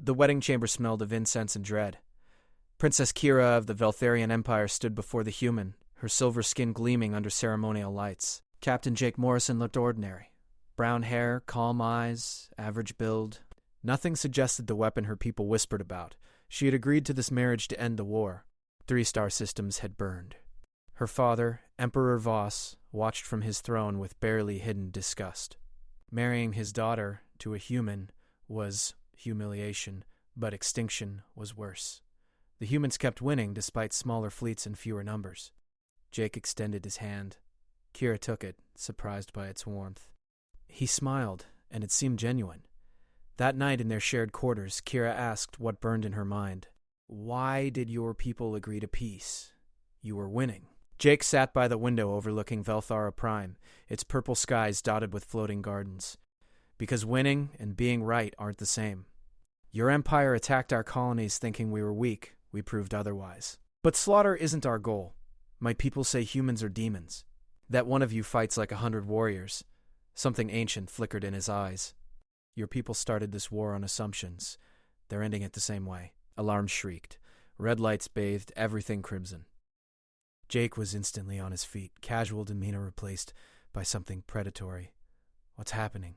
The wedding chamber smelled of incense and dread. Princess Kira of the Veltharian Empire stood before the human, her silver skin gleaming under ceremonial lights. Captain Jake Morrison looked ordinary. Brown hair, calm eyes, average build. Nothing suggested the weapon her people whispered about. She had agreed to this marriage to end the war. 3-star systems had burned. Her father, Emperor Voss, watched from his throne with barely hidden disgust. Marrying his daughter to a human was humiliation, but extinction was worse. The humans kept winning despite smaller fleets and fewer numbers. Jake extended his hand. Kira took it, surprised by its warmth. He smiled, and it seemed genuine. That night in their shared quarters, Kira asked what burned in her mind. Why did your people agree to peace? You were winning. Jake sat by the window overlooking Velthara Prime, its purple skies dotted with floating gardens. Because winning and being right aren't the same. Your empire attacked our colonies thinking we were weak. We proved otherwise. But slaughter isn't our goal. My people say humans are demons. That one of you fights like 100 warriors. Something ancient flickered in his eyes. Your people started this war on assumptions. They're ending it the same way. Alarms shrieked. Red lights bathed everything crimson. Jake was instantly on his feet, casual demeanor replaced by something predatory. What's happening?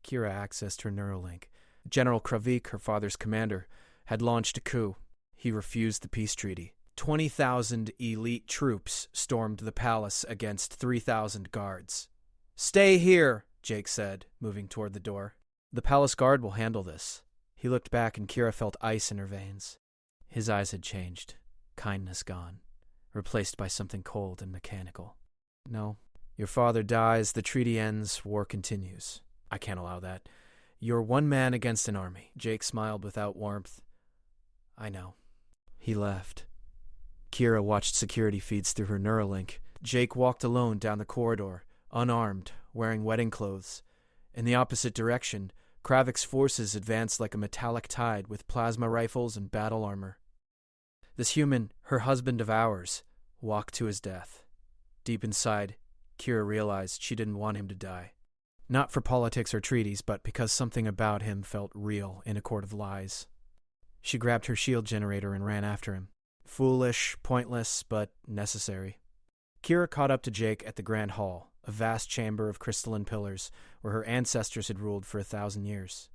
Kira accessed her Neuralink. General Kravik, her father's commander, had launched a coup. He refused the peace treaty. 20,000 elite troops stormed the palace against 3,000 guards. Stay here, Jake said, moving toward the door. The palace guard will handle this. He looked back and Kira felt ice in her veins. His eyes had changed. Kindness gone. Replaced by something cold and mechanical. No. Your father dies, the treaty ends, war continues. I can't allow that. You're one man against an army. Jake smiled without warmth. I know. He left. Kira watched security feeds through her Neuralink. Jake walked alone down the corridor, unarmed, wearing wedding clothes. In the opposite direction, Kravik's forces advanced like a metallic tide with plasma rifles and battle armor. This human, her husband of hours, walked to his death. Deep inside, Kira realized she didn't want him to die. Not for politics or treaties, but because something about him felt real in a court of lies. She grabbed her shield generator and ran after him. Foolish, pointless, but necessary. Kira caught up to Jake at the Grand Hall, a vast chamber of crystalline pillars where her ancestors had ruled for 1,000 years.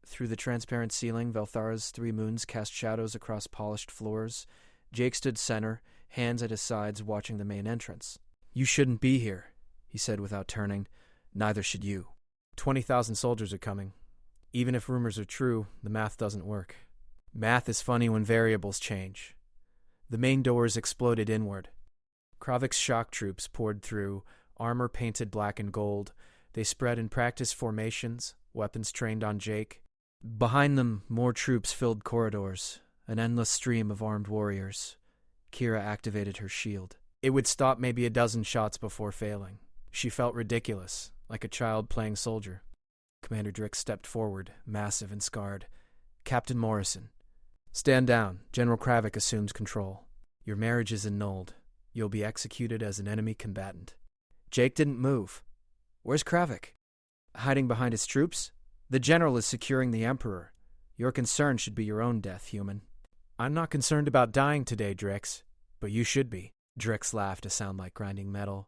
Through the transparent ceiling, Velthara's 3 moons cast shadows across polished floors. Jake stood center, hands at his sides, watching the main entrance. You shouldn't be here, he said without turning. Neither should you. 20,000 soldiers are coming. Even if rumors are true, the math doesn't work. Math is funny when variables change. The main doors exploded inward. Kravik's shock troops poured through, armor painted black and gold. They spread in practice formations, weapons trained on Jake. Behind them, more troops filled corridors, an endless stream of armed warriors. Kira activated her shield. It would stop maybe a dozen shots before failing. She felt ridiculous, like a child playing soldier. Commander Drick stepped forward, massive and scarred. Captain Morrison. Stand down. General Kravik assumes control. Your marriage is annulled. You'll be executed as an enemy combatant. Jake didn't move. Where's Kravik? Hiding behind his troops? The general is securing the Emperor. Your concern should be your own death, human. I'm not concerned about dying today, Drix, but you should be. Drix laughed to sound like grinding metal.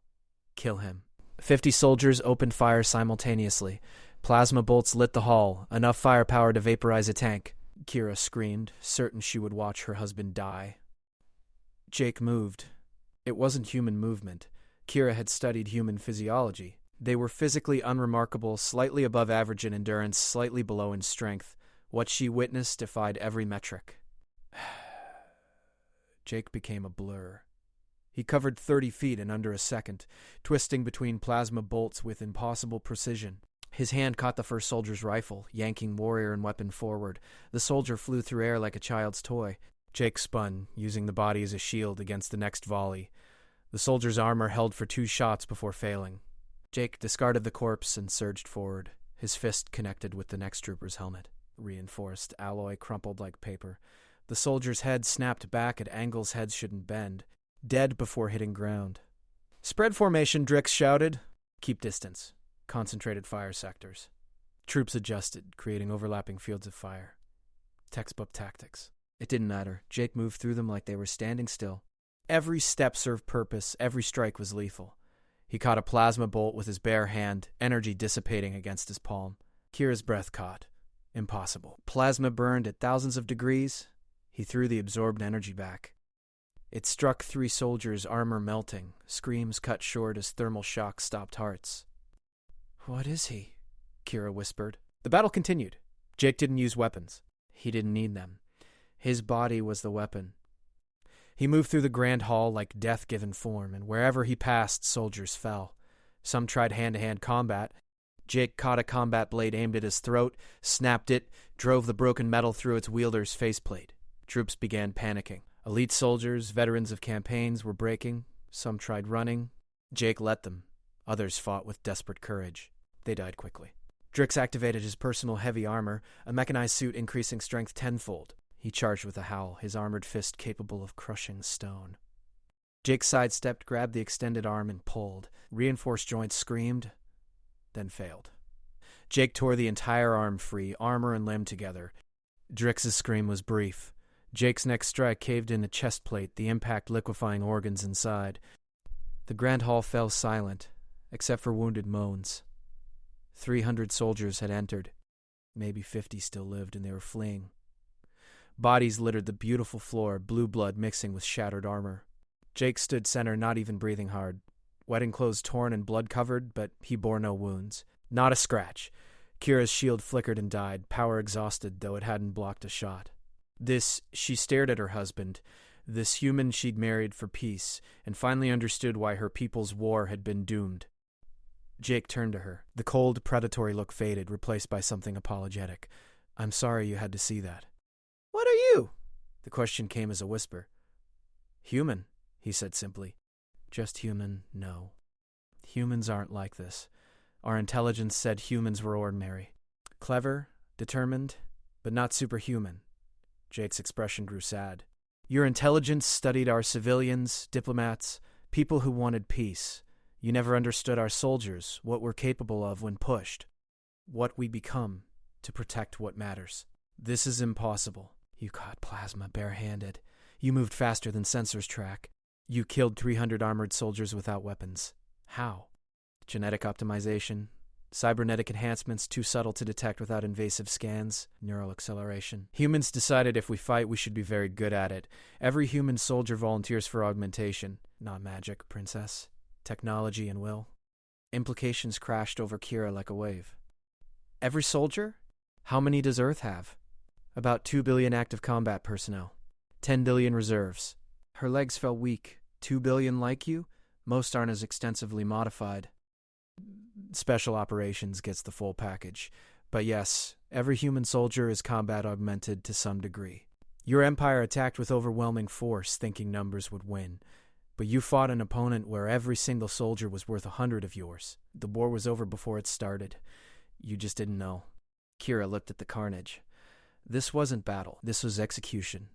Kill him. 50 soldiers opened fire simultaneously. Plasma bolts lit the hall, enough firepower to vaporize a tank. Kira screamed, certain she would watch her husband die. Jake moved. It wasn't human movement. Kira had studied human physiology. They were physically unremarkable, slightly above average in endurance, slightly below in strength. What she witnessed defied every metric. Jake became a blur. He covered 30 feet in under a second, twisting between plasma bolts with impossible precision. His hand caught the first soldier's rifle, yanking warrior and weapon forward. The soldier flew through air like a child's toy. Jake spun, using the body as a shield against the next volley. The soldier's armor held for 2 shots before failing. Jake discarded the corpse and surged forward, his fist connected with the next trooper's helmet. Reinforced alloy crumpled like paper. The soldier's head snapped back at angles heads shouldn't bend, dead before hitting ground. Spread formation, Drix shouted. Keep distance. Concentrated fire sectors. Troops adjusted, creating overlapping fields of fire. Textbook tactics. It didn't matter. Jake moved through them like they were standing still. Every step served purpose, every strike was lethal. He caught a plasma bolt with his bare hand, energy dissipating against his palm. Kira's breath caught. Impossible. Plasma burned at thousands of degrees. He threw the absorbed energy back. It struck 3 soldiers, armor melting. Screams cut short as thermal shock stopped hearts. "What is he?" Kira whispered. The battle continued. Jake didn't use weapons. He didn't need them. His body was the weapon. He moved through the grand hall like death given form, and wherever he passed, soldiers fell. Some tried hand-to-hand combat. Jake caught a combat blade aimed at his throat, snapped it, drove the broken metal through its wielder's faceplate. Troops began panicking. Elite soldiers, veterans of campaigns, were breaking. Some tried running. Jake let them. Others fought with desperate courage. They died quickly. Drix activated his personal heavy armor, a mechanized suit increasing strength tenfold. He charged with a howl, his armored fist capable of crushing stone. Jake sidestepped, grabbed the extended arm, and pulled. Reinforced joints screamed, then failed. Jake tore the entire arm free, armor and limb together. Drix's scream was brief. Jake's next strike caved in a chest plate, the impact liquefying organs inside. The grand hall fell silent, except for wounded moans. 300 soldiers had entered. Maybe 50 still lived, and they were fleeing. Bodies littered the beautiful floor, blue blood mixing with shattered armor. Jake stood center, not even breathing hard. Wedding clothes torn and blood-covered, but he bore no wounds. Not a scratch. Kira's shield flickered and died, power exhausted, though it hadn't blocked a shot. She stared at her husband, this human she'd married for peace, and finally understood why her people's war had been doomed. Jake turned to her. The cold, predatory look faded, replaced by something apologetic. "I'm sorry you had to see that." "What are you?" The question came as a whisper. "Human," he said simply. "Just human, no. Humans aren't like this. Our intelligence said humans were ordinary. Clever, determined, but not superhuman." Jake's expression grew sad. "Your intelligence studied our civilians, diplomats, people who wanted peace. You never understood our soldiers, what we're capable of when pushed, what we become to protect what matters. This is impossible. You caught plasma barehanded. You moved faster than sensors track. You killed 300 armored soldiers without weapons. How? Genetic optimization, cybernetic enhancements too subtle to detect without invasive scans, neural acceleration. Humans decided if we fight, we should be very good at it. Every human soldier volunteers for augmentation. Not magic, princess. Technology and will." Implications crashed over Kira like a wave. "Every soldier? How many does Earth have?" "About 2 billion active combat personnel. 10 billion reserves." Her legs felt weak. 2 billion like you? Most aren't as extensively modified. Special operations gets the full package. But yes, every human soldier is combat augmented to some degree. Your empire attacked with overwhelming force, thinking numbers would win. But you fought an opponent where every single soldier was worth 100 of yours. The war was over before it started. You just didn't know. Kira looked at the carnage. This wasn't battle. This was execution.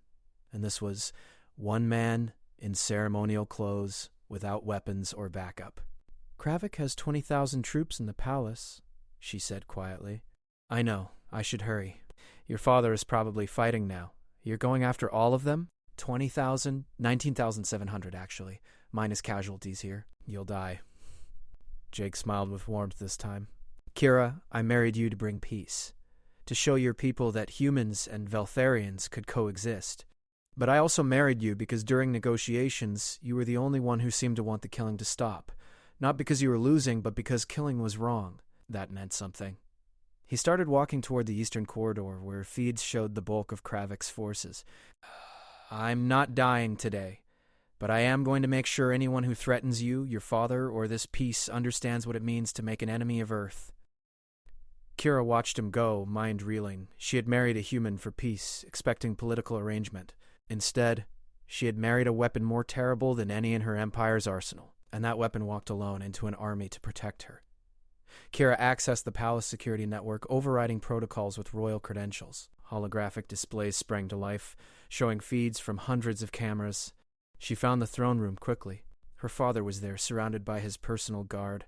And this was one man in ceremonial clothes without weapons or backup. "Kravik has 20,000 troops in the palace," she said quietly. "I know. I should hurry. Your father is probably fighting now. You're going after all of them? 20,000? 19,700, actually. Minus casualties here. You'll die." Jake smiled with warmth this time. "Kira, I married you to bring peace. To show your people that humans and Veltharians could coexist. But I also married you because during negotiations, you were the only one who seemed to want the killing to stop. Not because you were losing, but because killing was wrong. That meant something." He started walking toward the eastern corridor, where feeds showed the bulk of Kravik's forces. "I'm not dying today, but I am going to make sure anyone who threatens you, your father, or this peace understands what it means to make an enemy of Earth." Kira watched him go, mind reeling. She had married a human for peace, expecting political arrangement. Instead, she had married a weapon more terrible than any in her empire's arsenal, and that weapon walked alone into an army to protect her. Kira accessed the palace security network, overriding protocols with royal credentials. Holographic displays sprang to life, showing feeds from hundreds of cameras. She found the throne room quickly. Her father was there, surrounded by his personal guard.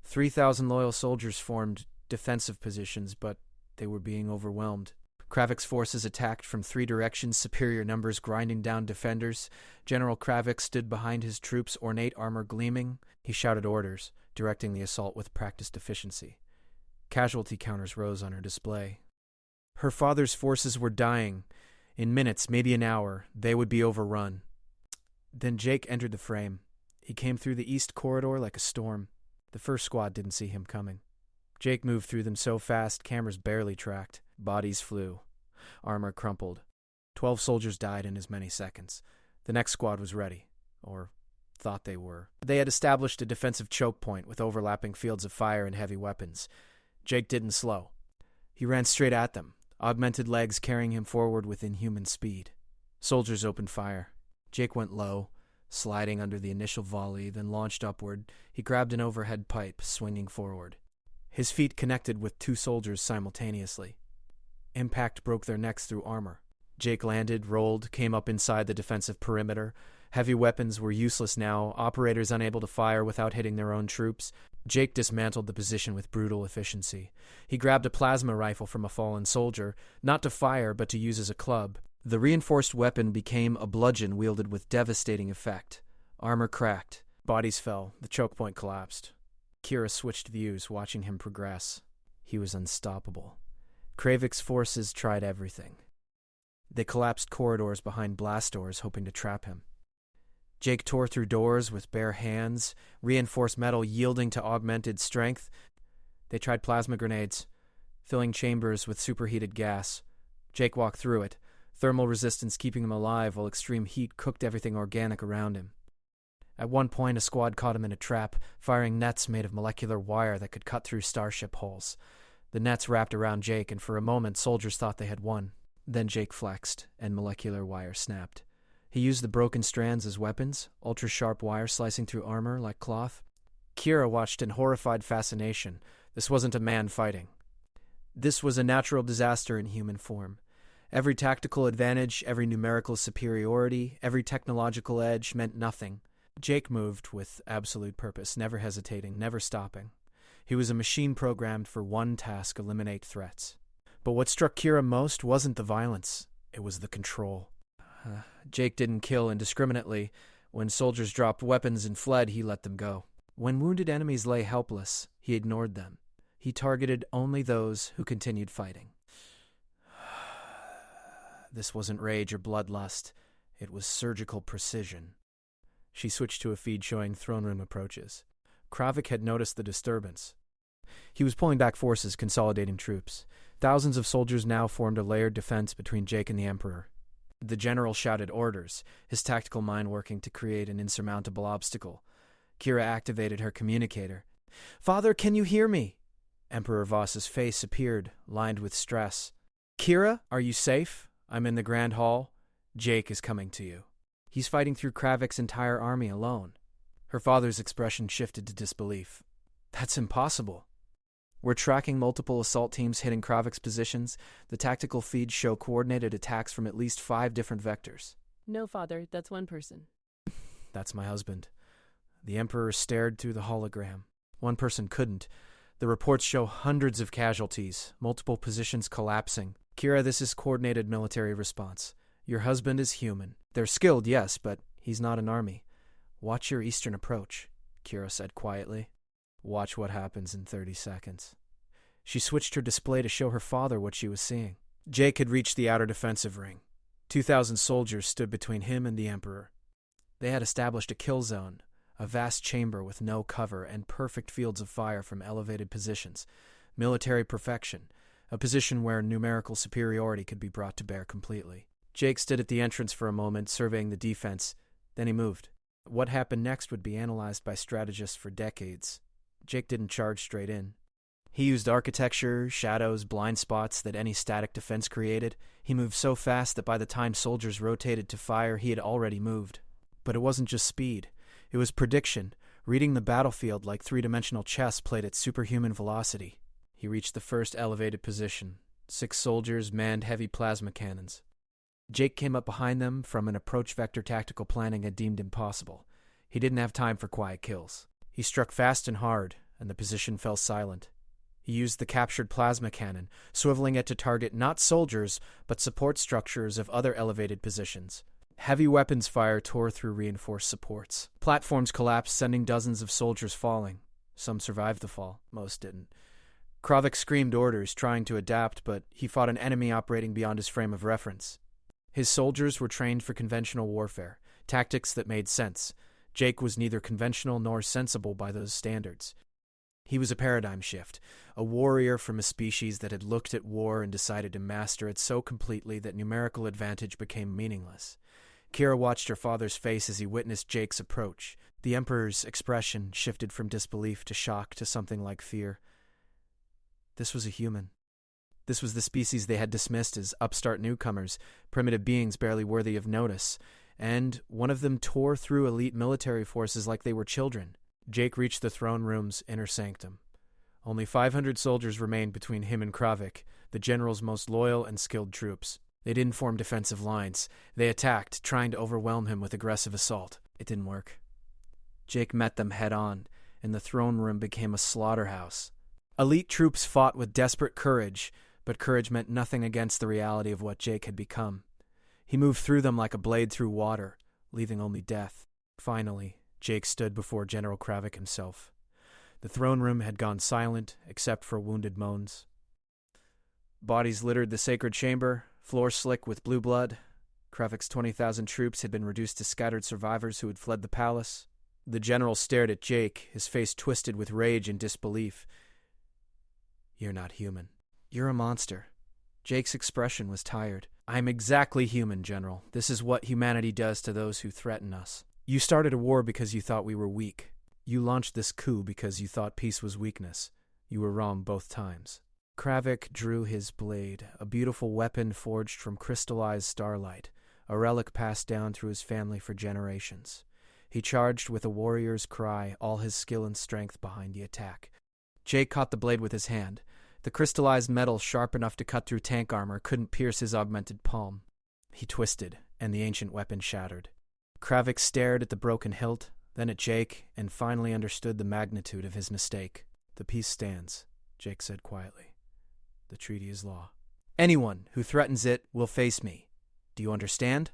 3,000 loyal soldiers formed defensive positions, but they were being overwhelmed. Kravik's forces attacked from 3 directions, superior numbers grinding down defenders. General Kravik stood behind his troops, ornate armor gleaming. He shouted orders, directing the assault with practiced efficiency. Casualty counters rose on her display. Her father's forces were dying. In minutes, maybe an hour, they would be overrun. Then Jake entered the frame. He came through the east corridor like a storm. The first squad didn't see him coming. Jake moved through them so fast, cameras barely tracked. Bodies flew. Armor crumpled. 12 soldiers died in as many seconds. The next squad was ready, or thought they were. They had established a defensive choke point with overlapping fields of fire and heavy weapons. Jake didn't slow. He ran straight at them, augmented legs carrying him forward with inhuman speed. Soldiers opened fire. Jake went low, sliding under the initial volley, then launched upward. He grabbed an overhead pipe, swinging forward. His feet connected with 2 soldiers simultaneously. Impact broke their necks through armor. Jake landed, rolled, came up inside the defensive perimeter. Heavy weapons were useless now, operators unable to fire without hitting their own troops. Jake dismantled the position with brutal efficiency. He grabbed a plasma rifle from a fallen soldier, not to fire but to use as a club. The reinforced weapon became a bludgeon wielded with devastating effect. Armor cracked. Bodies fell. The choke point collapsed. Kira switched views, watching him progress. He was unstoppable. Kravik's forces tried everything. They collapsed corridors behind blast doors, hoping to trap him. Jake tore through doors with bare hands, reinforced metal yielding to augmented strength. They tried plasma grenades, filling chambers with superheated gas. Jake walked through it, thermal resistance keeping him alive while extreme heat cooked everything organic around him. At one point, a squad caught him in a trap, firing nets made of molecular wire that could cut through starship hulls. The nets wrapped around Jake, and for a moment, soldiers thought they had won. Then Jake flexed, and molecular wire snapped. He used the broken strands as weapons, ultra-sharp wire slicing through armor like cloth. Kira watched in horrified fascination. This wasn't a man fighting. This was a natural disaster in human form. Every tactical advantage, every numerical superiority, every technological edge meant nothing. Jake moved with absolute purpose, never hesitating, never stopping. He was a machine programmed for one task: eliminate threats. But what struck Kira most wasn't the violence, it was the control. Jake didn't kill indiscriminately. When soldiers dropped weapons and fled, he let them go. When wounded enemies lay helpless, he ignored them. He targeted only those who continued fighting. This wasn't rage or bloodlust. It was surgical precision. She switched to a feed showing throne room approaches. Kravik had noticed the disturbance. He was pulling back forces, consolidating troops. Thousands of soldiers now formed a layered defense between Jake and the Emperor. The general shouted orders, his tactical mind working to create an insurmountable obstacle. Kira activated her communicator. "Father, can you hear me?" Emperor Voss's face appeared, lined with stress. "Kira, are you safe? I'm in the Grand Hall. Jake is coming to you. He's fighting through Kravik's entire army alone." Her father's expression shifted to disbelief. "That's impossible." "We're tracking multiple assault teams hitting Kravik's positions. The tactical feeds show coordinated attacks from at least 5 different vectors." "No, Father, that's one person." "That's my husband." The Emperor stared through the hologram. One person couldn't. The reports show hundreds of casualties, multiple positions collapsing. "Kira, this is coordinated military response. Your husband is human. They're skilled, yes, but he's not an army. Watch your eastern approach," Kira said quietly. "Watch what happens in 30 seconds. She switched her display to show her father what she was seeing. Jake had reached the outer defensive ring. 2,000 soldiers stood between him and the Emperor. They had established a kill zone, a vast chamber with no cover and perfect fields of fire from elevated positions. Military perfection, a position where numerical superiority could be brought to bear completely. Jake stood at the entrance for a moment, surveying the defense. Then he moved. What happened next would be analyzed by strategists for decades. Jake didn't charge straight in. He used architecture, shadows, blind spots that any static defense created. He moved so fast that by the time soldiers rotated to fire, he had already moved. But it wasn't just speed. It was prediction, reading the battlefield like 3-dimensional chess played at superhuman velocity. He reached the first elevated position. 6 soldiers manned heavy plasma cannons. Jake came up behind them from an approach vector tactical planning had deemed impossible. He didn't have time for quiet kills. He struck fast and hard, and the position fell silent. He used the captured plasma cannon, swiveling it to target not soldiers, but support structures of other elevated positions. Heavy weapons fire tore through reinforced supports. Platforms collapsed, sending dozens of soldiers falling. Some survived the fall, most didn't. Kravik screamed orders, trying to adapt, but he fought an enemy operating beyond his frame of reference. His soldiers were trained for conventional warfare, tactics that made sense. Jake was neither conventional nor sensible by those standards. He was a paradigm shift, a warrior from a species that had looked at war and decided to master it so completely that numerical advantage became meaningless. Kira watched her father's face as he witnessed Jake's approach. The Emperor's expression shifted from disbelief to shock to something like fear. This was a human. This was the species they had dismissed as upstart newcomers, primitive beings barely worthy of notice, and one of them tore through elite military forces like they were children. Jake reached the throne room's inner sanctum. Only 500 soldiers remained between him and Kravik, the general's most loyal and skilled troops. They didn't form defensive lines. They attacked, trying to overwhelm him with aggressive assault. It didn't work. Jake met them head-on, and the throne room became a slaughterhouse. Elite troops fought with desperate courage, but courage meant nothing against the reality of what Jake had become. He moved through them like a blade through water, leaving only death. Finally, Jake stood before General Kravik himself. The throne room had gone silent, except for wounded moans. Bodies littered the sacred chamber, floor slick with blue blood. Kravik's 20,000 troops had been reduced to scattered survivors who had fled the palace. The general stared at Jake, his face twisted with rage and disbelief. "You're not human. You're a monster." Jake's expression was tired. "I'm exactly human, General. This is what humanity does to those who threaten us. You started a war because you thought we were weak. You launched this coup because you thought peace was weakness. You were wrong both times." Kravik drew his blade, a beautiful weapon forged from crystallized starlight, a relic passed down through his family for generations. He charged with a warrior's cry, all his skill and strength behind the attack. Jake caught the blade with his hand. The crystallized metal, sharp enough to cut through tank armor, couldn't pierce his augmented palm. He twisted, and the ancient weapon shattered. Kravik stared at the broken hilt, then at Jake, and finally understood the magnitude of his mistake. "The peace stands," Jake said quietly. "The treaty is law. Anyone who threatens it will face me. Do you understand?"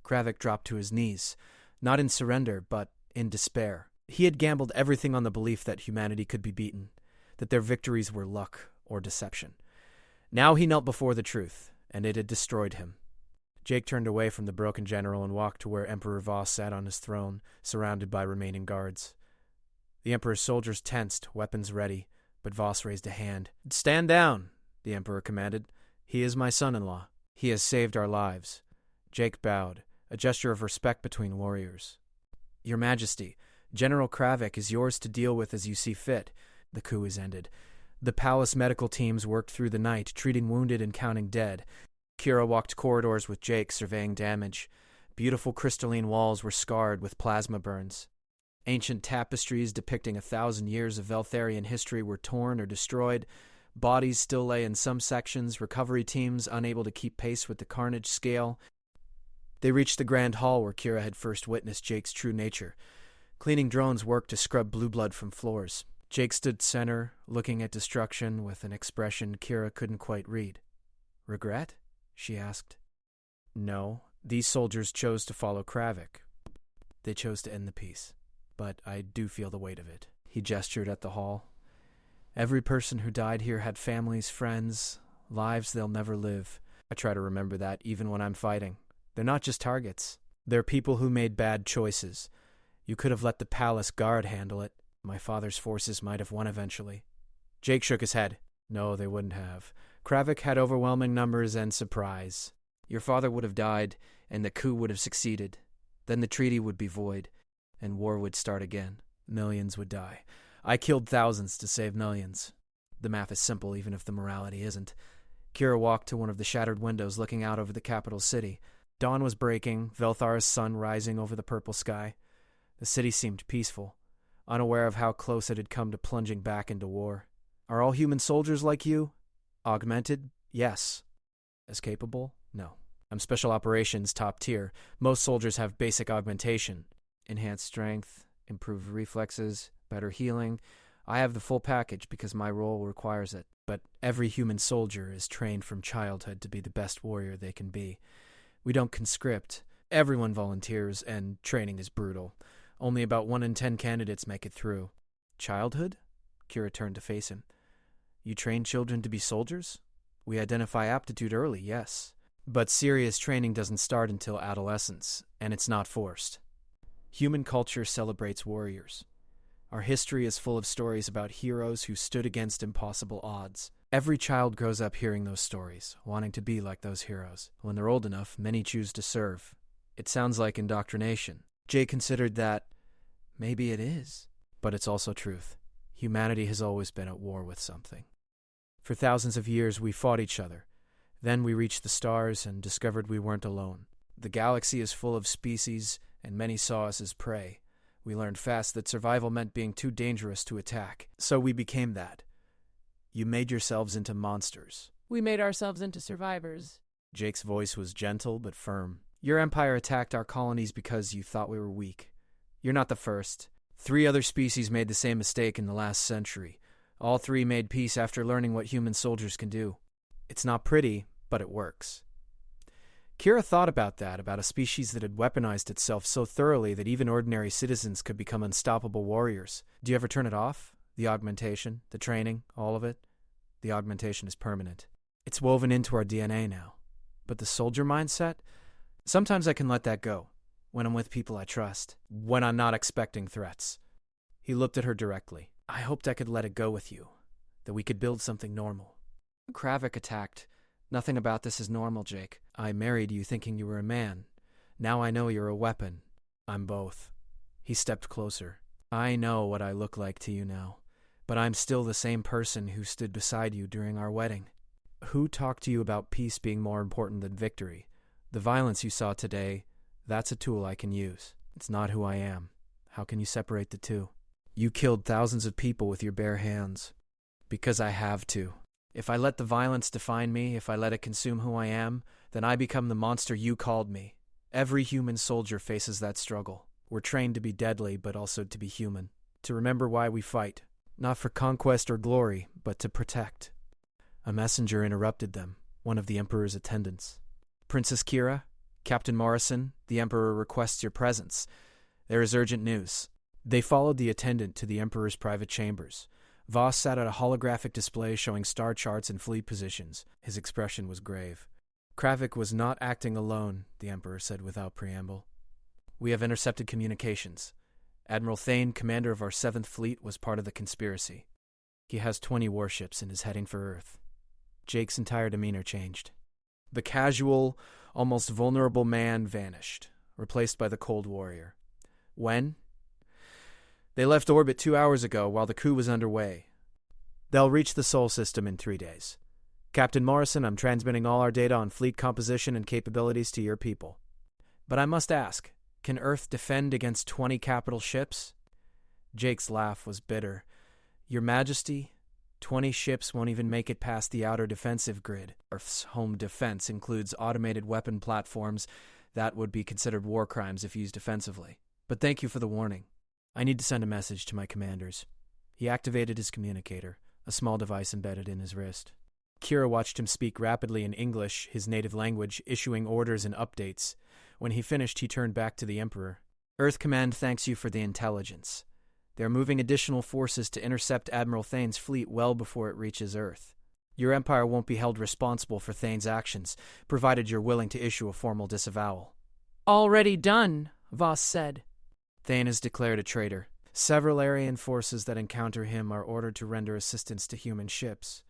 Kravik dropped to his knees, not in surrender, but in despair. He had gambled everything on the belief that humanity could be beaten, that their victories were luck or deception. Now he knelt before the truth, and it had destroyed him. Jake turned away from the broken general and walked to where Emperor Voss sat on his throne, surrounded by remaining guards. The Emperor's soldiers tensed, weapons ready, but Voss raised a hand. "Stand down," the Emperor commanded. "He is my son-in-law. He has saved our lives." Jake bowed, a gesture of respect between warriors. "Your Majesty, General Kravik is yours to deal with as you see fit. The coup is ended. The palace medical teams worked through the night, treating wounded and counting dead. Kira walked corridors with Jake, surveying damage. Beautiful crystalline walls were scarred with plasma burns. Ancient tapestries depicting 1,000 years of Veltharian history were torn or destroyed. Bodies still lay in some sections, recovery teams unable to keep pace with the carnage scale. They reached the grand hall where Kira had first witnessed Jake's true nature. Cleaning drones worked to scrub blue blood from floors. Jake stood center, looking at destruction with an expression Kira couldn't quite read. "Regret?" she asked. "No, these soldiers chose to follow Kravik. They chose to end the peace. But I do feel the weight of it." He gestured at the hall. "Every person who died here had families, friends, lives they'll never live. I try to remember that even when I'm fighting. They're not just targets. They're people who made bad choices. You could have let the palace guard handle it. My father's forces might have won eventually." Jake shook his head. "No, they wouldn't have. Kravik had overwhelming numbers and surprise. Your father would have died, and the coup would have succeeded. Then the treaty would be void, and war would start again. Millions would die. I killed thousands to save millions. The math is simple, even if the morality isn't." Kira walked to one of the shattered windows looking out over the capital city. Dawn was breaking, Velthar's sun rising over the purple sky. The city seemed peaceful, unaware of how close it had come to plunging back into war. "Are all human soldiers like you? Augmented? Yes. As capable? No. I'm special operations top tier. Most soldiers have basic augmentation. Enhanced strength, improved reflexes, better healing. I have the full package because my role requires it, but every human soldier is trained from childhood to be the best warrior they can be. We don't conscript. Everyone volunteers, and training is brutal. Only about 1 in 10 candidates make it through. Childhood? Kira turned to face him. You train children to be soldiers? We identify aptitude early, yes. But serious training doesn't start until adolescence, and it's not forced. Human culture celebrates warriors. Our history is full of stories about heroes who stood against impossible odds. Every child grows up hearing those stories, wanting to be like those heroes. When they're old enough, many choose to serve. It sounds like indoctrination. Jay considered that maybe it is, but it's also truth. Humanity has always been at war with something. For thousands of years, we fought each other. Then we reached the stars and discovered we weren't alone. The galaxy is full of species, and many saw us as prey. We learned fast that survival meant being too dangerous to attack, so we became that. You made yourselves into monsters. We made ourselves into survivors. Jake's voice was gentle but firm. Your empire attacked our colonies because you thought we were weak. You're not the first. 3 other species made the same mistake in the last century. All 3 made peace after learning what human soldiers can do. It's not pretty, but it works. Kira thought about that, about a species that had weaponized itself so thoroughly that even ordinary citizens could become unstoppable warriors. Do you ever turn it off? The augmentation, the training, all of it? The augmentation is permanent. It's woven into our DNA now. But the soldier mindset? Sometimes I can let that go, when I'm with people I trust, when I'm not expecting threats. He looked at her directly. I hoped I could let it go with you, that we could build something normal. Kravik attacked. Nothing about this is normal, Jake. I married you thinking you were a man. Now I know you're a weapon. I'm both. He stepped closer. I know what I look like to you now, but I'm still the same person who stood beside you during our wedding. Who talked to you about peace being more important than victory? The violence you saw today, that's a tool I can use. It's not who I am. How can you separate the two? You killed thousands of people with your bare hands. Because I have to. If I let the violence define me, if I let it consume who I am, then I become the monster you called me. Every human soldier faces that struggle. We're trained to be deadly, but also to be human. To remember why we fight. Not for conquest or glory, but to protect. A messenger interrupted them, one of the Emperor's attendants. Princess Kira, Captain Morrison, the Emperor requests your presence. There is urgent news. They followed the attendant to the Emperor's private chambers. Voss sat at a holographic display showing star charts and fleet positions. His expression was grave. Kravik was not acting alone, the Emperor said without preamble. We have intercepted communications. Admiral Thane, commander of our 7th Fleet, was part of the conspiracy. He has 20 warships and is heading for Earth. Jake's entire demeanor changed. The casual, almost vulnerable man vanished, replaced by the cold warrior. When? They left orbit 2 hours ago while the coup was underway. They'll reach the Sol system in 3 days. Captain Morrison, I'm transmitting all our data on fleet composition and capabilities to your people. But I must ask, can Earth defend against 20 capital ships? Jake's laugh was bitter. Your Majesty, 20 ships won't even make it past the outer defensive grid. Earth's home defense includes automated weapon platforms. That would be considered war crimes if used defensively. But thank you for the warning. I need to send a message to my commanders. He activated his communicator, a small device embedded in his wrist. Kira watched him speak rapidly in English, his native language, issuing orders and updates. When he finished, he turned back to the Emperor. Earth Command thanks you for the intelligence. They're moving additional forces to intercept Admiral Thane's fleet well before it reaches Earth. Your empire won't be held responsible for Thane's actions, provided you're willing to issue a formal disavowal. Already done, Voss said. Thane is declared a traitor. Several Aryan forces that encounter him are ordered to render assistance to human ships.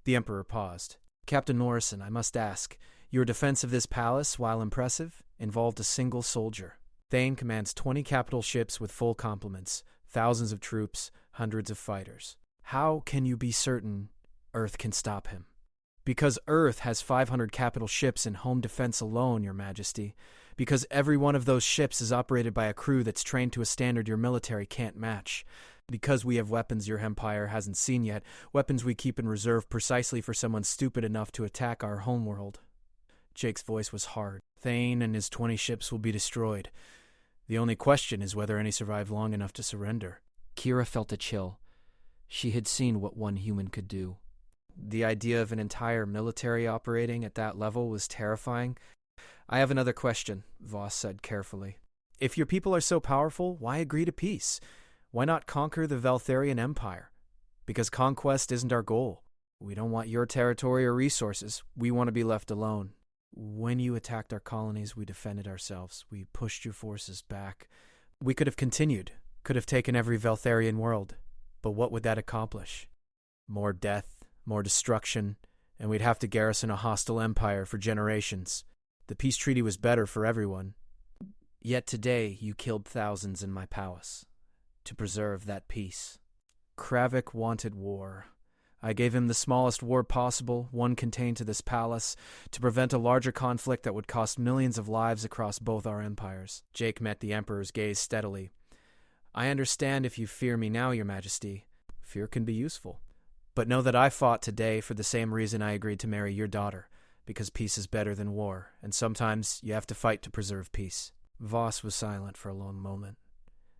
The Emperor paused. Captain Morrison, I must ask, your defense of this palace, while impressive, involved a single soldier. Thane commands 20 capital ships with full complements, thousands of troops, hundreds of fighters. How can you be certain Earth can stop him? Because Earth has 500 capital ships in home defense alone, Your Majesty. Because every one of those ships is operated by a crew that's trained to a standard your military can't match. Because we have weapons your empire hasn't seen yet, weapons we keep in reserve precisely for someone stupid enough to attack our homeworld. Jake's voice was hard. Thane and his 20 ships will be destroyed. The only question is whether any survive long enough to surrender. Kira felt a chill. She had seen what one human could do. The idea of an entire military operating at that level was terrifying. I have another question, Voss said carefully. If your people are so powerful, why agree to peace? Why not conquer the Valtharian Empire? Because conquest isn't our goal. We don't want your territory or resources. We want to be left alone. When you attacked our colonies, we defended ourselves. We pushed your forces back. We could have continued, could have taken every Valtharian world. But what would that accomplish? More death, more destruction, and we'd have to garrison a hostile empire for generations. The peace treaty was better for everyone. Yet today you killed thousands in my palace to preserve that peace. Kravik wanted war. I gave him the smallest war possible, one contained to this palace, to prevent a larger conflict that would cost millions of lives across both our empires. Jake met the Emperor's gaze steadily. I understand if you fear me now, Your Majesty. Fear can be useful. But know that I fought today for the same reason I agreed to marry your daughter, because peace is better than war, and sometimes you have to fight to preserve peace. Voss was silent for a long moment.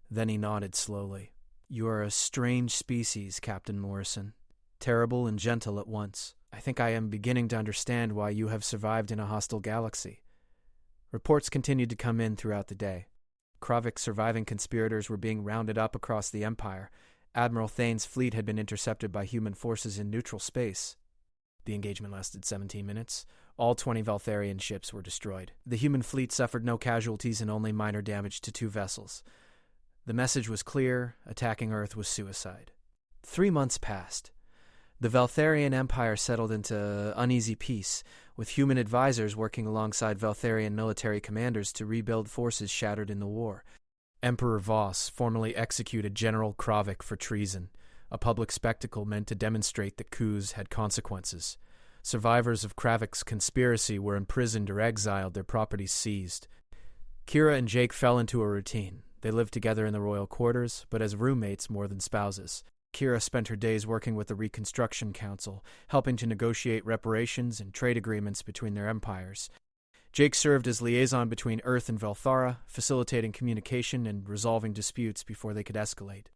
Then he nodded slowly. You are a strange species, Captain Morrison. Terrible and gentle at once. I think I am beginning to understand why you have survived in a hostile galaxy. Reports continued to come in throughout the day. Kravik's surviving conspirators were being rounded up across the Empire. Admiral Thane's fleet had been intercepted by human forces in neutral space. The engagement lasted 17 minutes. All 20 Valtharian ships were destroyed. The human fleet suffered no casualties and only minor damage to 2 vessels. The message was clear: attacking Earth was suicide. 3 months passed. The Valtharian Empire settled into uneasy peace, with human advisors working alongside Valtharian military commanders to rebuild forces shattered in the war. Emperor Voss formally executed General Kravik for treason, a public spectacle meant to demonstrate that coups had consequences. Survivors of Kravik's conspiracy were imprisoned or exiled, their properties seized. Kira and Jake fell into a routine. They lived together in the royal quarters, but as roommates more than spouses. Kira spent her days working with the Reconstruction Council, helping to negotiate reparations and trade agreements between their empires. Jake served as liaison between Earth and Valthara, facilitating communication and resolving disputes before they could escalate.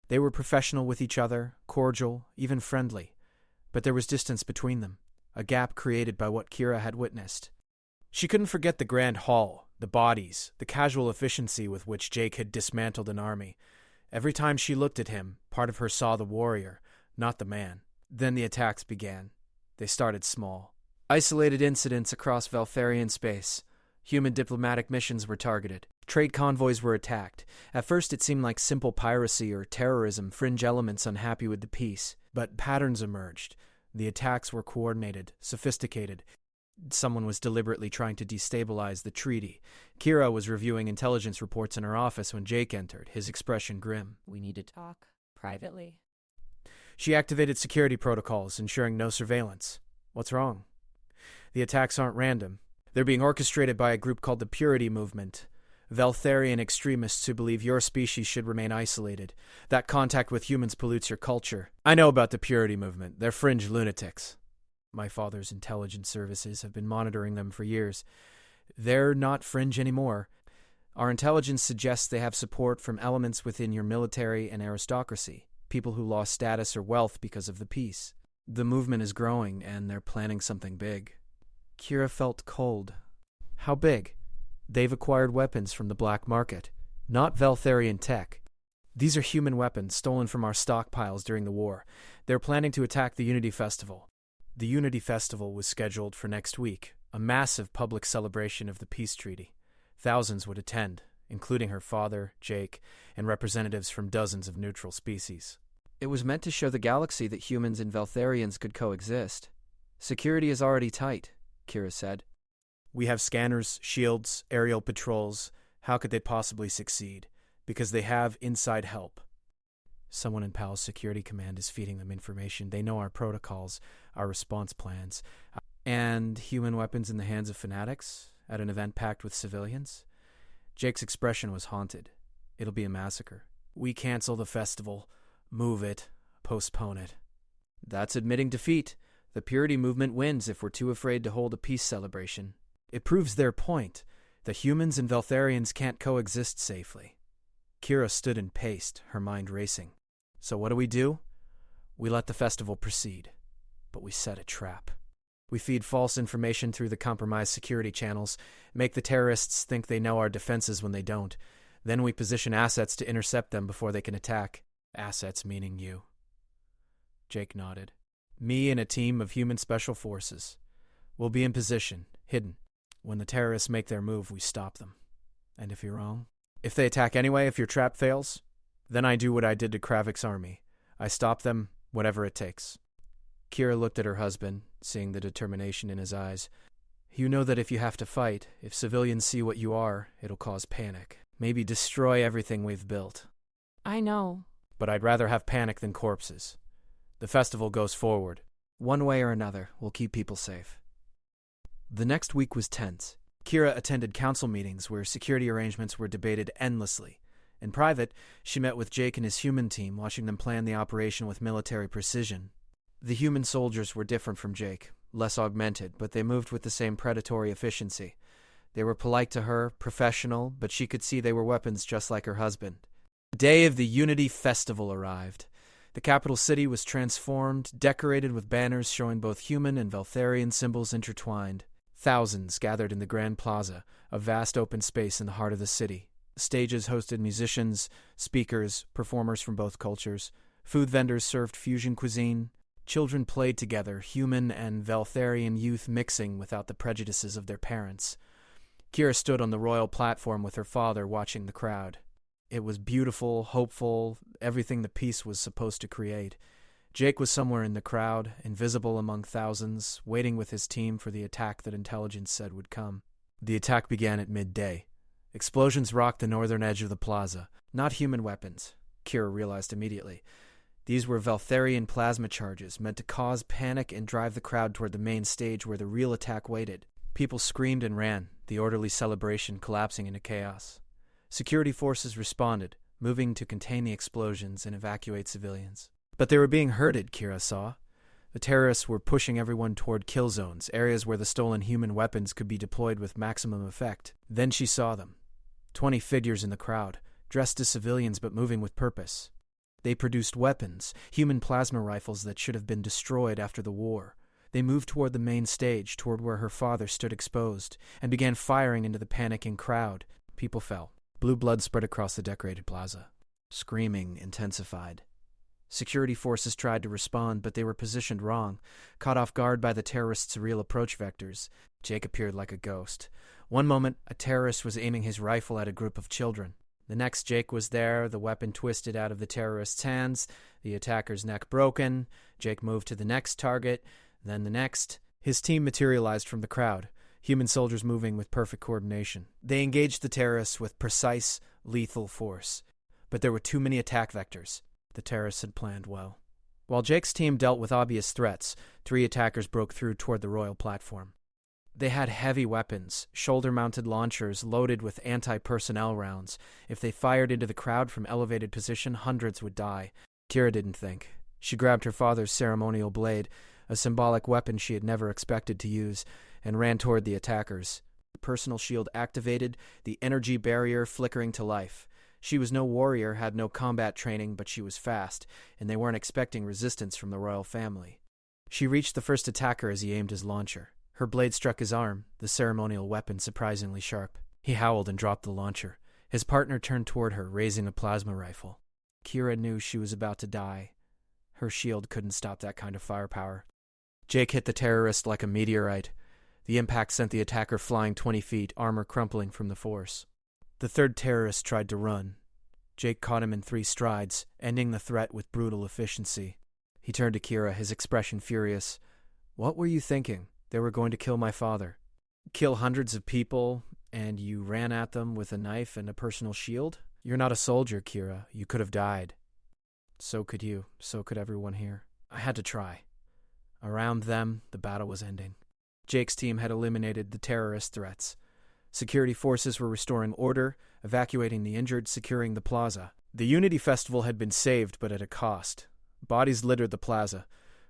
They were professional with each other, cordial, even friendly. But there was distance between them, a gap created by what Kira had witnessed. She couldn't forget the grand hall, the bodies, the casual efficiency with which Jake had dismantled an army. Every time she looked at him, part of her saw the warrior, not the man. Then the attacks began. They started small. Isolated incidents across Valtharian space. Human diplomatic missions were targeted. Trade convoys were attacked. At first it seemed like simple piracy or terrorism, fringe elements unhappy with the peace. But patterns emerged. The attacks were coordinated, sophisticated. Someone was deliberately trying to destabilize the treaty. Kira was reviewing intelligence reports in her office when Jake entered, his expression grim. We need to talk privately. She activated security protocols, ensuring no surveillance. What's wrong? The attacks aren't random. They're being orchestrated by a group called the Purity Movement. Valtharian extremists who believe your species should remain isolated. That contact with humans pollutes your culture. I know about the Purity Movement. They're fringe lunatics. My father's intelligence services have been monitoring them for years. They're not fringe anymore. Our intelligence suggests they have support from elements within your military and aristocracy, people who lost status or wealth because of the peace. The movement is growing, and they're planning something big. Kira felt cold. How big? They've acquired weapons from the black market, not Valtharian tech. These are human weapons stolen from our stockpiles during the war. They're planning to attack the Unity Festival. The Unity Festival was scheduled for next week, a massive public celebration of the peace treaty. Thousands would attend, including her father, Jake, and representatives from dozens of neutral species. It was meant to show the galaxy that humans and Valtharians could coexist. Security is already tight, Kira said. We have scanners, shields, aerial patrols. How could they possibly succeed? Because they have inside help. Someone in Palace Security Command is feeding them information. They know our protocols, our response plans. And human weapons in the hands of fanatics at an event packed with civilians? Jake's expression was haunted. It'll be a massacre. We cancel the festival. Move it. Postpone it. That's admitting defeat. The Purity Movement wins if we're too afraid to hold a peace celebration. It proves their point, that humans and Valtharians can't coexist safely. Kira stood and paced, her mind racing. So what do we do? We let the festival proceed, but we set a trap. We feed false information through the compromised security channels, make the terrorists think they know our defenses when they don't. Then we position assets to intercept them before they can attack. Assets meaning you. Jake nodded. Me and a team of human special forces. We'll be in position, hidden. When the terrorists make their move, we stop them. And if you're wrong? If they attack anyway, if your trap fails, then I do what I did to Kravik's army. I stop them, whatever it takes. Kira looked at her husband, seeing the determination in his eyes. You know that if you have to fight, if civilians see what you are, it'll cause panic. Maybe destroy everything we've built. I know. But I'd rather have panic than corpses. The festival goes forward. One way or another, we'll keep people safe. The next week was tense. Kira attended council meetings where security arrangements were debated endlessly. In private, she met with Jake and his human team, watching them plan the operation with military precision. The human soldiers were different from Jake, less augmented, but they moved with the same predatory efficiency. They were polite to her, professional, but she could see they were weapons just like her husband. The day of the Unity Festival arrived. The capital city was transformed, decorated with banners showing both human and Veltharian symbols intertwined. Thousands gathered in the Grand Plaza, a vast open space in the heart of the city. Stages hosted musicians, speakers, performers from both cultures. Food vendors served fusion cuisine. Children played together, human and Veltharian youth mixing without the prejudices of their parents. Kira stood on the royal platform with her father, watching the crowd. It was beautiful, hopeful, everything the piece was supposed to create. Jake was somewhere in the crowd, invisible among thousands, waiting with his team for the attack that intelligence said would come. The attack began at midday. Explosions rocked the northern edge of the plaza. Not human weapons, Kira realized immediately. These were Veltharian plasma charges, meant to cause panic and drive the crowd toward the main stage where the real attack waited. People screamed and ran, the orderly celebration collapsing into chaos. Security forces responded, moving to contain the explosions and evacuate civilians. But they were being herded, Kira saw. The terrorists were pushing everyone toward kill zones, areas where the stolen human weapons could be deployed with maximum effect. Then she saw them. 20 figures in the crowd, dressed as civilians but moving with purpose. They produced weapons, human plasma rifles that should have been destroyed after the war. They moved toward the main stage, toward where her father stood exposed, and began firing into the panicking crowd. People fell. Blue blood spread across the decorated plaza. Screaming intensified. Security forces tried to respond, but they were positioned wrong, caught off guard by the terrorists' real approach vectors. Jake appeared like a ghost. One moment, a terrorist was aiming his rifle at a group of children. The next, Jake was there, the weapon twisted out of the terrorist's hands, the attacker's neck broken. Jake moved to the next target, then the next. His team materialized from the crowd, human soldiers moving with perfect coordination. They engaged the terrorists with precise, lethal force. But there were too many attack vectors. The terrorists had planned well. While Jake's team dealt with obvious threats, 3 attackers broke through toward the royal platform. They had heavy weapons, shoulder-mounted launchers loaded with anti-personnel rounds. If they fired into the crowd from elevated position, hundreds would die. Kira didn't think. She grabbed her father's ceremonial blade, a symbolic weapon she had never expected to use, and ran toward the attackers. The personal shield activated, the energy barrier flickering to life. She was no warrior, had no combat training, but she was fast, and they weren't expecting resistance from the royal family. She reached the first attacker as he aimed his launcher. Her blade struck his arm, the ceremonial weapon surprisingly sharp. He howled and dropped the launcher. His partner turned toward her, raising a plasma rifle. Kira knew she was about to die. Her shield couldn't stop that kind of firepower. Jake hit the terrorist like a meteorite. The impact sent the attacker flying 20 feet, armor crumpling from the force. The third terrorist tried to run. Jake caught him in 3 strides, ending the threat with brutal efficiency. He turned to Kira, his expression furious. "What were you thinking? They were going to kill my father. Kill hundreds of people, and you ran at them with a knife and a personal shield? You're not a soldier, Kira. You could have died." "So could you. So could everyone here. I had to try." Around them, the battle was ending. Jake's team had eliminated the terrorist threats. Security forces were restoring order, evacuating the injured, securing the plaza. The Unity Festival had been saved, but at a cost. Bodies littered the plaza,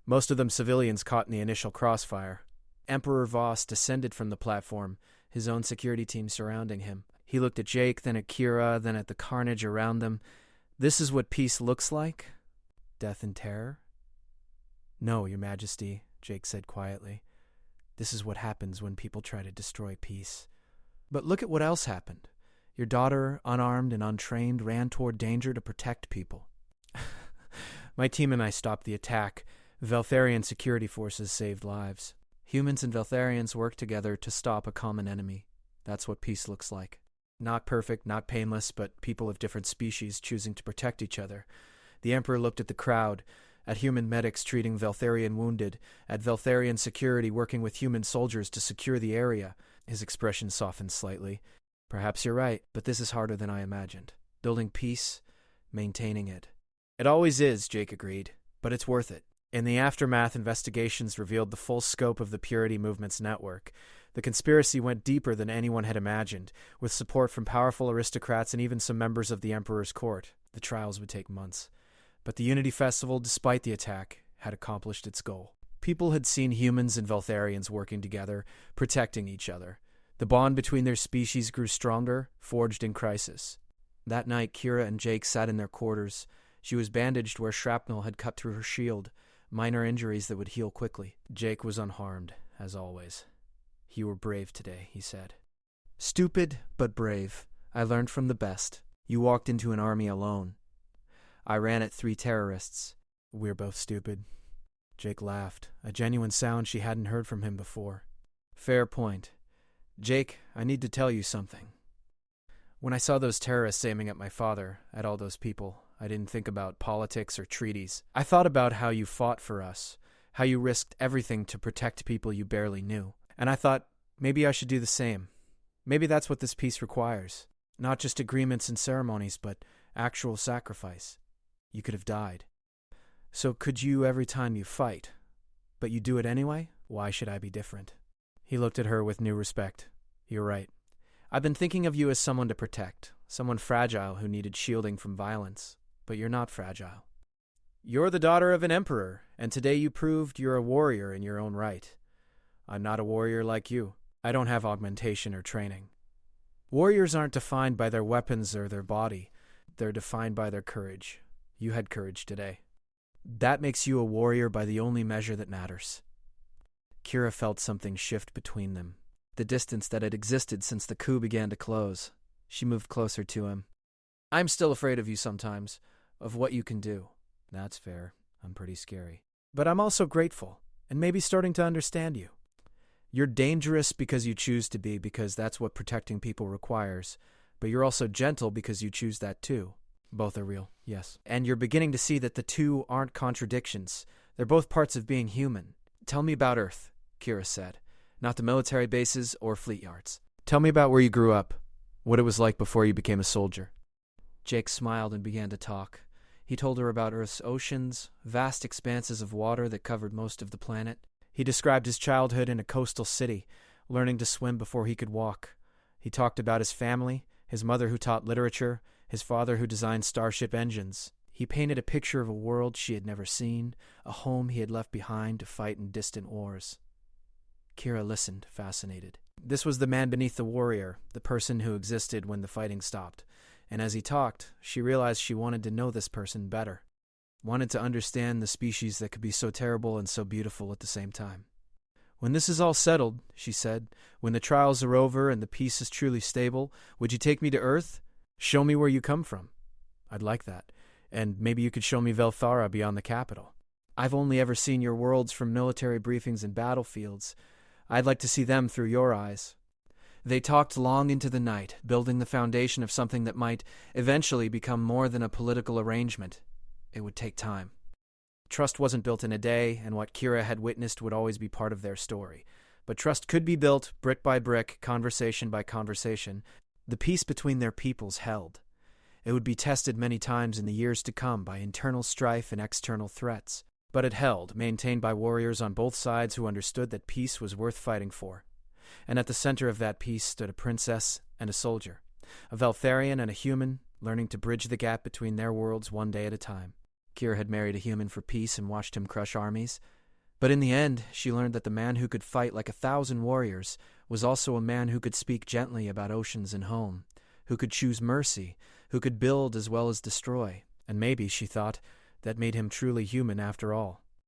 most of them civilians caught in the initial crossfire. Emperor Voss descended from the platform, his own security team surrounding him. He looked at Jake, then at Kira, then at the carnage around them. This is what peace looks like? Death and terror? "No, Your Majesty," Jake said quietly. "This is what happens when people try to destroy peace." "But look at what else happened. Your daughter, unarmed and untrained, ran toward danger to protect people." "My team and I stopped the attack. Veltharian security forces saved lives. Humans and Veltharians work together to stop a common enemy. That's what peace looks like. Not perfect, not painless, but people of different species choosing to protect each other." The Emperor looked at the crowd, at human medics treating Veltharian wounded, at Veltharian security working with human soldiers to secure the area. His expression softened slightly. "Perhaps you're right, but this is harder than I imagined. Building peace, maintaining it." "It always is," Jake agreed, "but it's worth it." In the aftermath, investigations revealed the full scope of the Purity Movement's network. The conspiracy went deeper than anyone had imagined, with support from powerful aristocrats and even some members of the Emperor's court. The trials would take months. But the Unity Festival, despite the attack, had accomplished its goal. People had seen humans and Veltharians working together, protecting each other. The bond between their species grew stronger, forged in crisis. That night, Kira and Jake sat in their quarters. She was bandaged where shrapnel had cut through her shield, minor injuries that would heal quickly. Jake was unharmed, as always. "You were brave today," he said. "Stupid, but brave. I learned from the best. You walked into an army alone. I ran at 3 terrorists. We're both stupid." Jake laughed, a genuine sound she hadn't heard from him before. "Fair point. Jake, I need to tell you something. When I saw those terrorists aiming at my father, at all those people, I didn't think about politics or treaties. I thought about how you fought for us, how you risked everything to protect people you barely knew. And I thought, maybe I should do the same. Maybe that's what this peace requires. Not just agreements and ceremonies, but actual sacrifice. You could have died. So could you every time you fight? But you do it anyway? Why should I be different?" He looked at her with new respect. "You're right. I've been thinking of you as someone to protect, someone fragile who needed shielding from violence. But you're not fragile. You're the daughter of an emperor, and today you proved you're a warrior in your own right. I'm not a warrior like you. I don't have augmentation or training. Warriors aren't defined by their weapons or their body. They're defined by their courage. You had courage today. That makes you a warrior by the only measure that matters." Kira felt something shift between them, the distance that had existed since the coup began to close. She moved closer to him. "I'm still afraid of you sometimes, of what you can do." "That's fair. I'm pretty scary. But I'm also grateful, and maybe starting to understand you. You're dangerous because you choose to be, because that's what protecting people requires. But you're also gentle because you choose that too. Both are real, yes. And you're beginning to see that the two aren't contradictions. They're both parts of being human." "Tell me about Earth," Kira said. "Not the military bases or fleet yards. Tell me about where you grew up, what it was like before you became a soldier." Jake smiled and began to talk. He told her about Earth's oceans, vast expanses of water that covered most of the planet. He described his childhood in a coastal city, learning to swim before he could walk. He talked about his family, his mother who taught literature, his father who designed starship engines. He painted a picture of a world she had never seen, a home he had left behind to fight in distant wars. Kira listened, fascinated. This was the man beneath the warrior, the person who existed when the fighting stopped. And as he talked, she realized she wanted to know this person better, wanted to understand the species that could be so terrible and so beautiful at the same time. "When this is all settled," she said, "when the trials are over and the peace is truly stable, would you take me to Earth? Show me where you come from. I'd like that. And maybe you could show me Velthara beyond the capital. I've only ever seen your worlds from military briefings and battlefields. I'd like to see them through your eyes." They talked long into the night, building the foundation of something that might eventually become more than a political arrangement. It would take time. Trust wasn't built in a day, and what Kira had witnessed would always be part of their story. But trust could be built brick by brick, conversation by conversation. The peace between their peoples held. It would be tested many times in the years to come by internal strife and external threats. But it held, maintained by warriors on both sides who understood that peace was worth fighting for. And at the center of that peace stood a princess and a soldier, a Veltharian and a human, learning to bridge the gap between their worlds one day at a time. Kira had married a human for peace and watched him crush armies. But in the end, she learned that the man who could fight like 1,000 warriors was also a man who could speak gently about oceans and home, who could choose mercy, who could build as well as destroy. And maybe, she thought, that made him truly human after all.